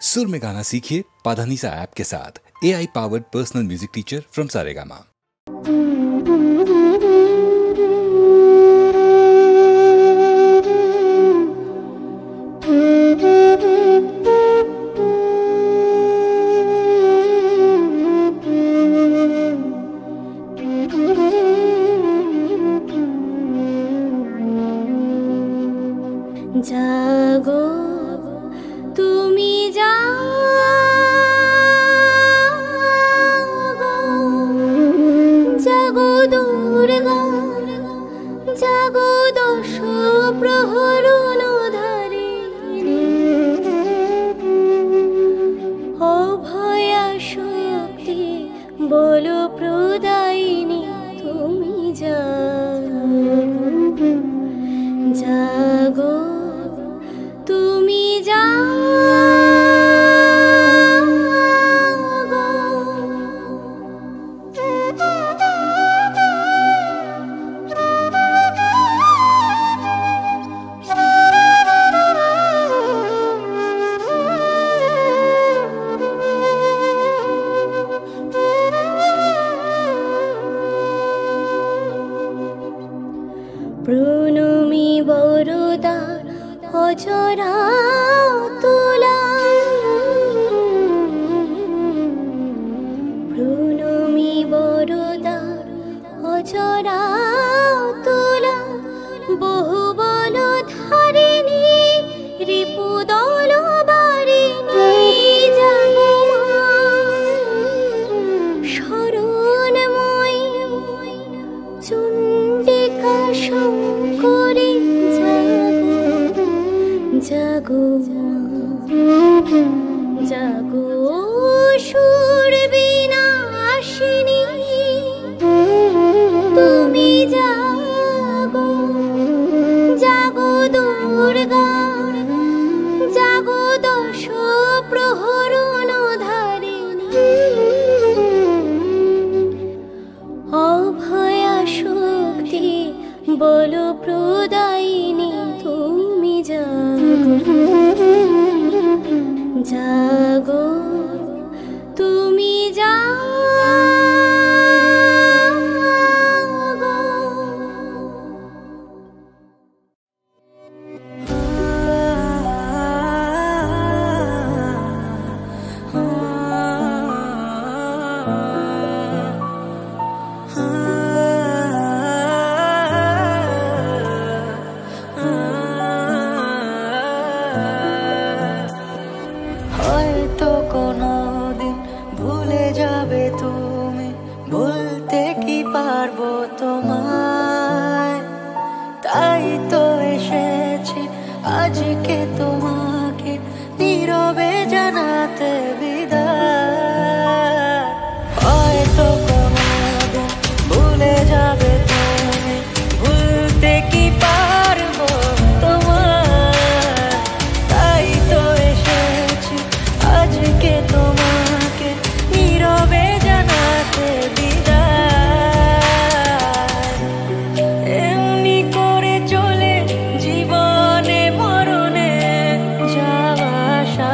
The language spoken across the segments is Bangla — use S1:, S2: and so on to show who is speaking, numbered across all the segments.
S1: सुर में गाना सीखिए पाधानीसा ऐप के साथ। AI powered personal music teacher from Saregama.
S2: जागो তুমি जागो जागो দুর্গা জাগো দশ প্রহরণ ধারিণী অভয়া শক্তি বল প্রদায়িনী তুমি জাগো জাগো তুমি জাগো প্রণমী বরদা অজরা তুলা প্রণমী বরদা অজরা তুলা বহু বল ধারিণী রিপুদল বারিণী জাগো শরণময়ী চণ্ডিকা শঙ্করী জাগো জাগো সুর বিনাশিনী তুমি জাগো জাগো দুর্গা জাগো দশ প্রহরণ ধারিণী অভয়া শক্তি বল প্রদায়িনী তুমি জাগো জাগো তুমি জাগো
S3: হয়তো কোনোদিন ভুলে যাবে তুমি, বলতে কি পারবো তোমায়। তাই তো এসেছি আজকে তোমাকে নীরবে জানাতে বিদায়। হয়তো কোনোদিন ভুলে যাবে তুমি, ভুলতে কি পারবো তোমায়। তাই তো এসেছি আজকে তোমাকে নীরবে জানাতে বিদায়। এমনি করে চলে জীবনে মরণে যাওয়া আসা,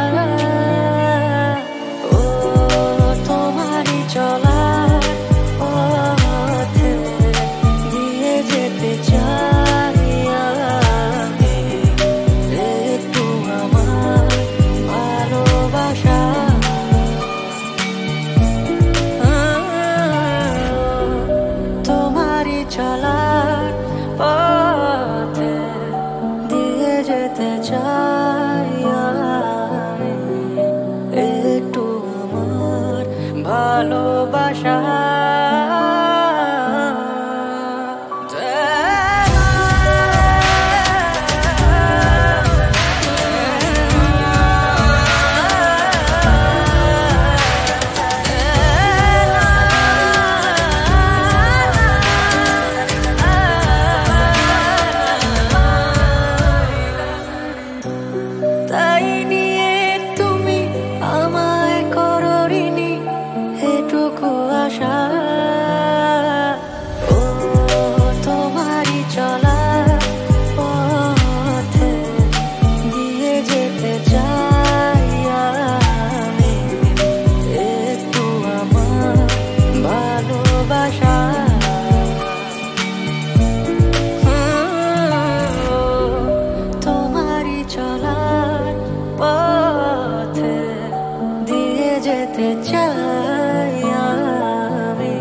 S3: পেতে চাই আমি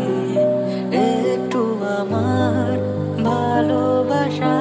S3: একটু আমার ভালোবাসা।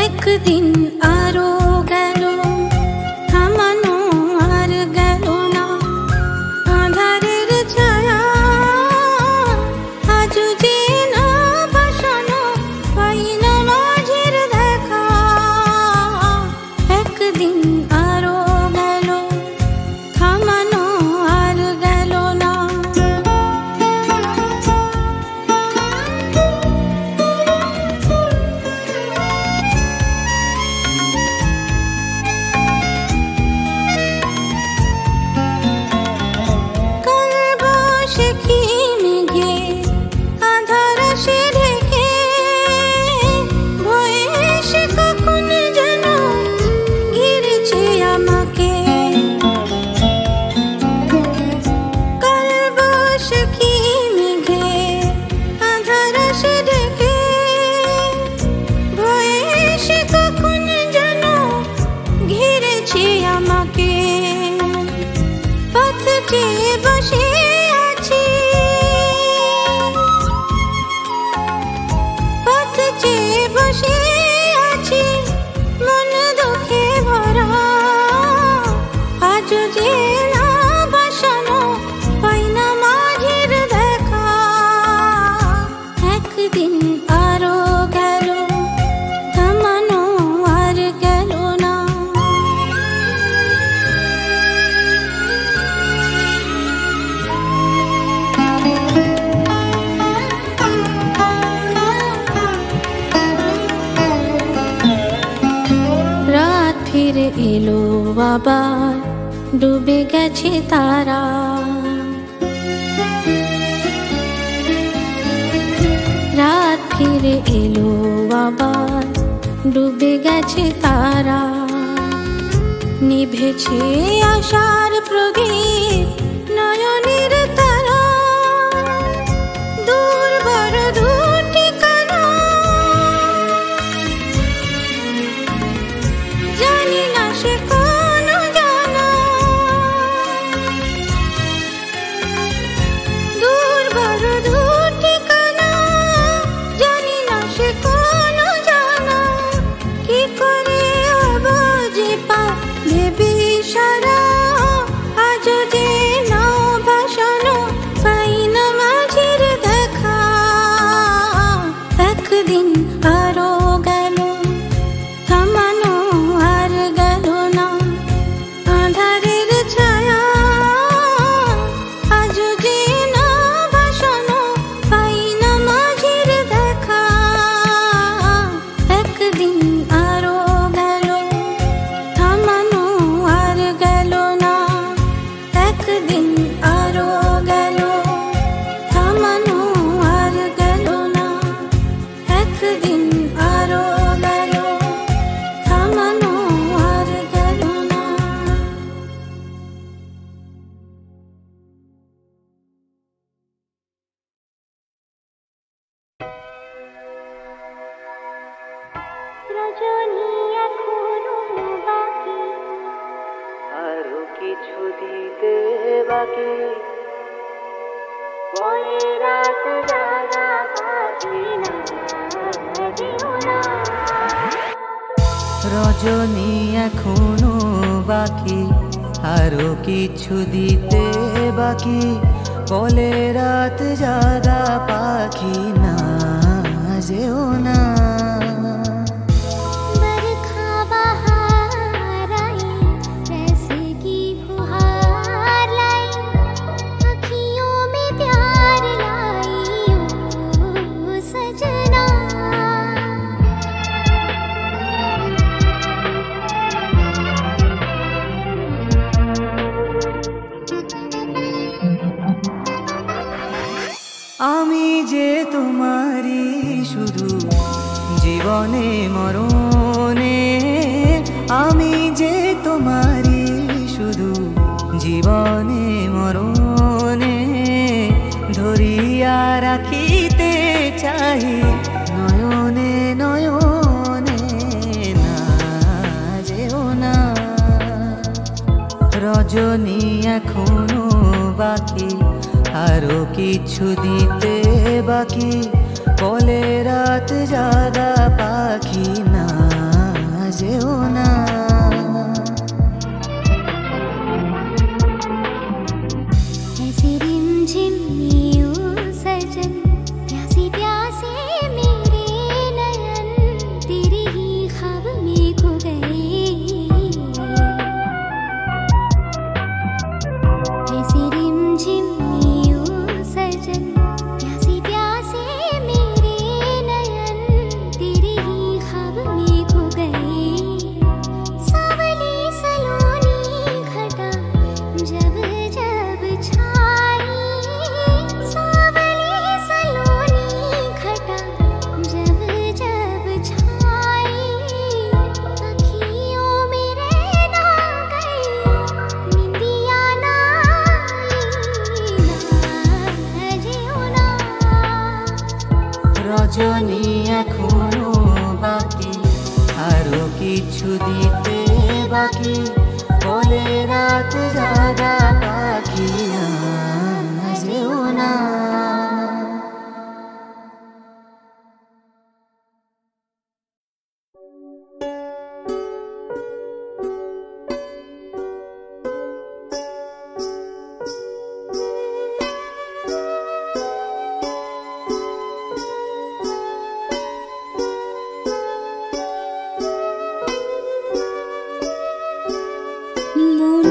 S4: একদিন আরো গেল থামানো আর গেল না আঁধারের ছায়া আজ যে না ভাসানো পাই না মাঝের দেখা একদিন আরো গেল থামানো আর গেল না বসে আছি পথ চেয়ে বসে আছি মন দুঃখে ভরা আজ যে না বাসানো পাই না মাঝের দেখা একদিন আরো গেল থামানো আর গেল না আবার ডুবে গেছে তারা। রাত ফিরে এলো আবার ডুবে গেছে তারা। নিভেছে আশার প্রদীপ নয়নের তারা। দূর বড় দূর ঠিকানা, জানি না সে কোন জানা। দূর বড় দূর ঠিকানা, জানি না সে কোন জানা। কি করে আবাজে পা ভেবে সারা, আজ যে নাও ভাসানো পাই না মাঝের দেখা। একদিন আরো গেল থামানো আর গেল না আঁধারের ছায়া। আজ যে না ভাসানো পাই না মাঝের দেখা। একদিন আরো গেল থামানো আর গেল না। একদিন আরো গেল থামানো আর গেল না। একদিন আরো গেল থামানো আর গেল না।
S2: রজনী এখনো বাকি,
S3: আরো কিছু দিতে বাকি,
S2: পরে রাত জাগা পাখি না যেও না।
S3: রজনী এখনো বাকি, আরো কিছু দিতে বাকি, বলে রাত জাগা পাখি না যেও না।
S2: बरखा बहार आई, ऐसे की फुहार लाई, अखियों में प्यार लाई ओ सजना।
S3: আমি যে তোমারই শুধু জীবনে মরণে, আমি যে তোমারই শুধু জীবনে মরণে, ধরিয়া রাখিতে চাই নয়নে নয়নে না যেও না। রজনী এখনো বাকি, আরো কিছু দিতে বাকি, বলে রাত জাগা পাখি না যেও না।
S2: ऐसी रिमझिम नीयू सजन, प्यासे प्यासे मेरे नयन, तेरे ही ख्वाब में खो गए। ऐसी रिमझिम नीयू सजन, प्यासे प्यासे मेरे नयन, तेरे ही ख्वाब में खो गए। सावली सलोनी घटा जब जब छाई, सावली सलोनी घटा जब जब छाई, अखियों में रहना गई, निंदिया ना आई, ना जियो ना।
S3: রজনী এখনো বাকি, আরো কিছু দিতে বাকি, বলে রাত জাগা পাখি না যেও না।
S2: মন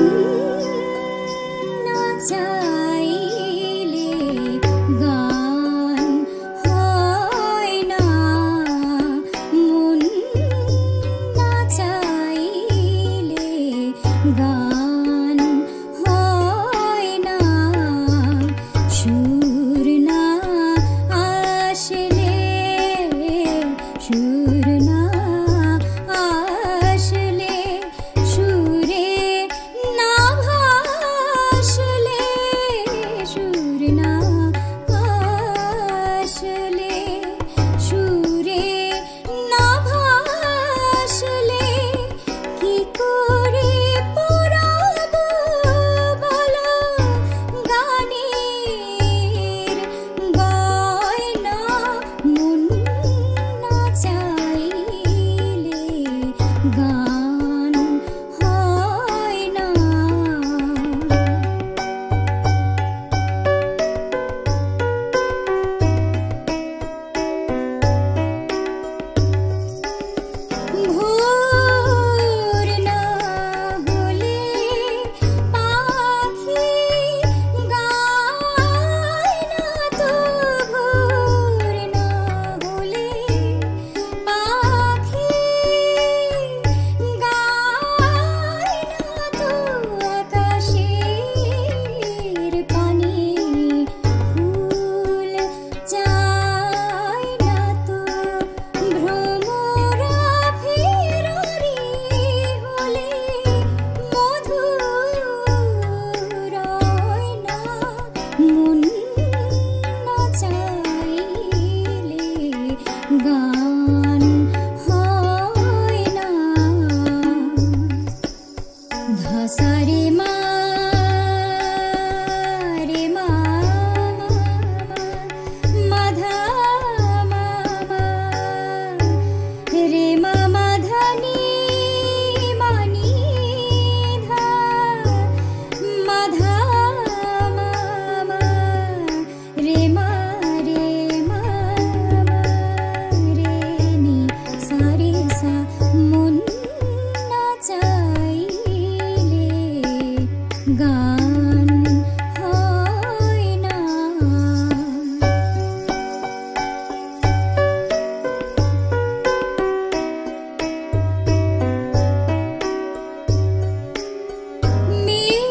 S2: रे मा रे मा मा धा मा मा रे मा मा धा नी मा नी धा मा धा मा मा रे मा रे मा रे नी सा रे सा মন না চাইলে গান হয় না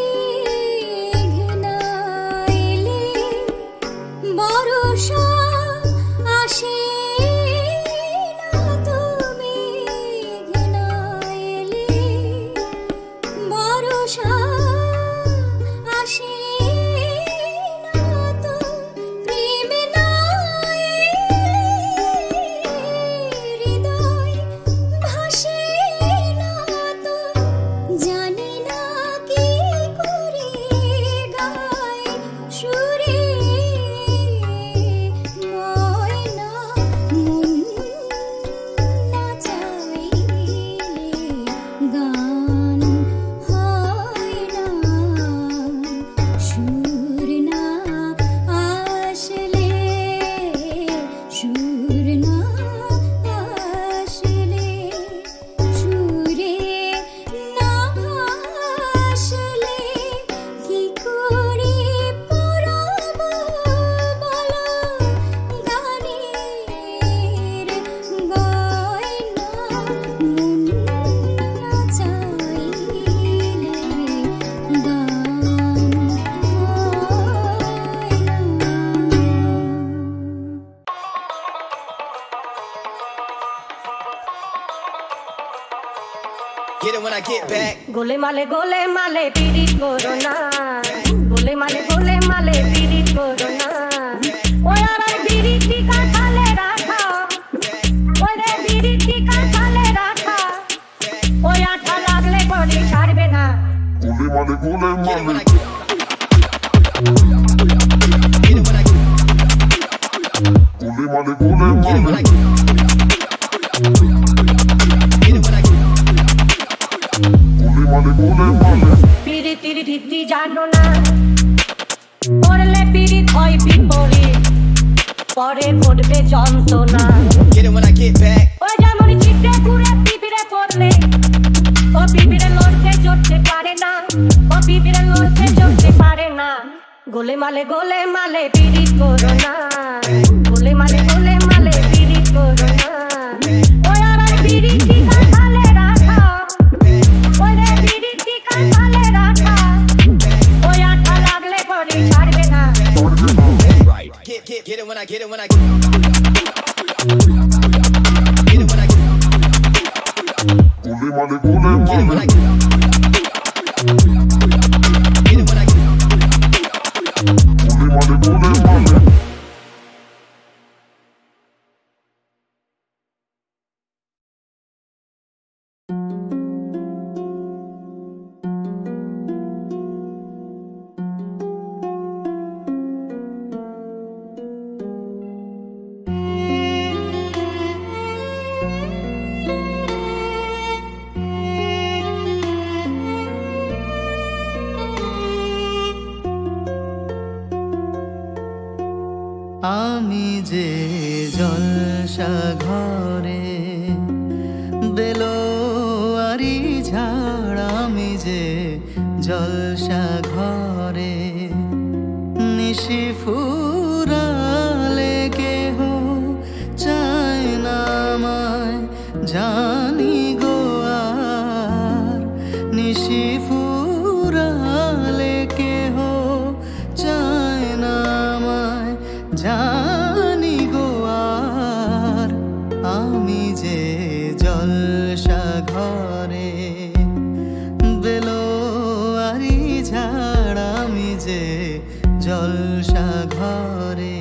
S2: মেঘ না এলে বর্ষা আসে না তো মেঘ না এলে বর্ষা আসে না তো প্রেম না এলে হৃদয় ভাসে না তো জানি না কি করে গায় সুরে ময়না মন না চাইলে গান হয় না সুর না আসলে সুর না আসলে সুরে না আসলে কি করে পড়াবো বলো গানের গয়না মন না চাইলে গান
S5: Get it when I get back.
S6: গোলে মালে পিরিত করো না গোলে মালে পিরিত করো না ওই আর পিরিতি কাঁঠালে রাখা ওই রে পিরিতি কাঁঠালে রাখা ওই আঠা লাগলে পরে ছাড়বে না
S5: Get it when I get it when I get it when I get it when I
S6: পিরিতির ভিত্তি জানো না পড়লে পিরিত হয় বিপরীত পরে পড়বে যন্ত্রণা
S5: Get it when I get back.
S6: ওই যেমন চিটে ঘুরে পিঁপড়ে পড়লে ও পিঁপড়ে লড়তে চড়তে পারে না ও পিঁপড়ে লড়তে চড়তে পারে না গোলে মালে পিরিত করো না গোলে মালে পিরিত করো না ওই আর পিরিতি কাঁঠালে রাখা ওই রে পিরিতি কাঁঠালে রাখা ওই আঠা লাগলে পরে ছাড়বে না
S5: Right. Get it when I get it when I get it when I get it when I get it when I get
S3: আমি যে জলসা ঘরে বেলোয়ারি ঝাড় আমি যে জলসা ঘরে নিশি ফুরালে কেহ চায় না আমায় জানি গো আর নিশি ফুরালে কেহ চায় না আমায় জানি গো আর আমি যে জলসা ঘরে বেলোয়ারি ঝাড় আমি যে জলসা ঘরে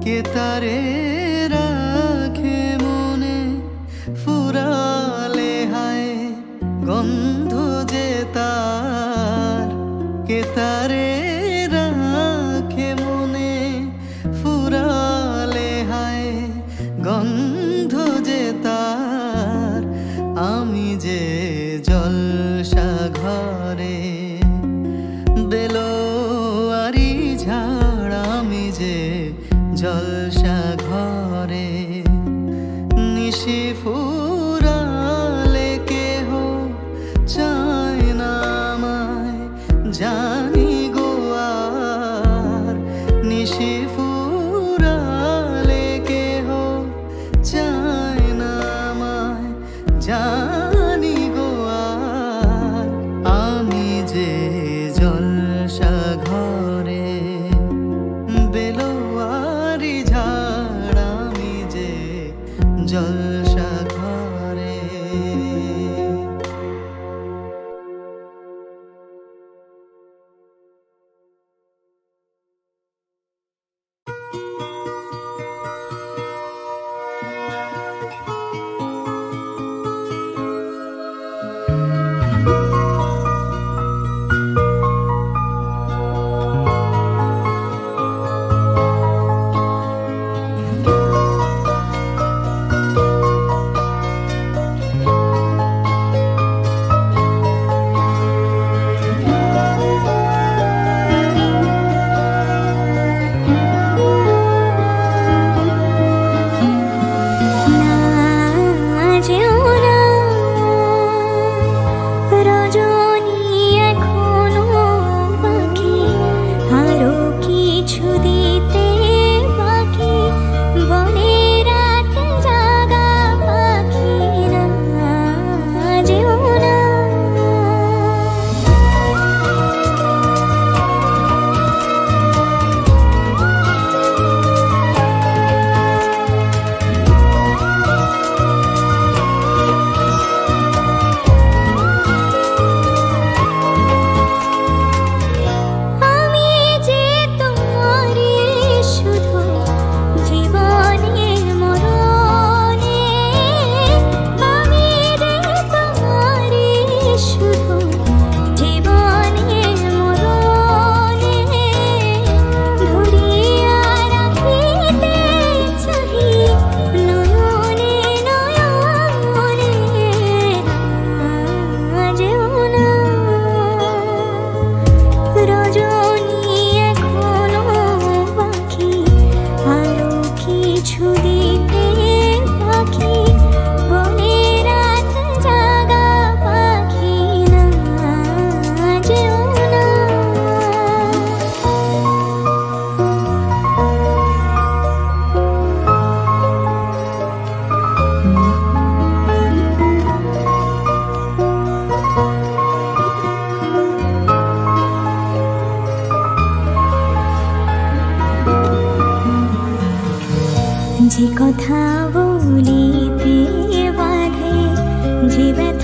S3: কে তারে রাখে মনে ফুরালে হায় গন্ধ যে তার কে তারে রাখে মনে ফুরালে হায় গন্ধ যে তার আমি যে জলসা ঘরে বেলোয়ারি ঝাড় আমি যে জলসা ঘরে নিশি ফুরালে কেহ চায় না আমায় জানি গো আর নিশি ফুরালে কেহ চায় না আমায় জানি গো আর আমি যে জলসা ঘরে বেলোয়ারি ঝাড় আমি যে জলসা ঘরে
S2: যে কথা বলিতে বাধে যে ব্যথা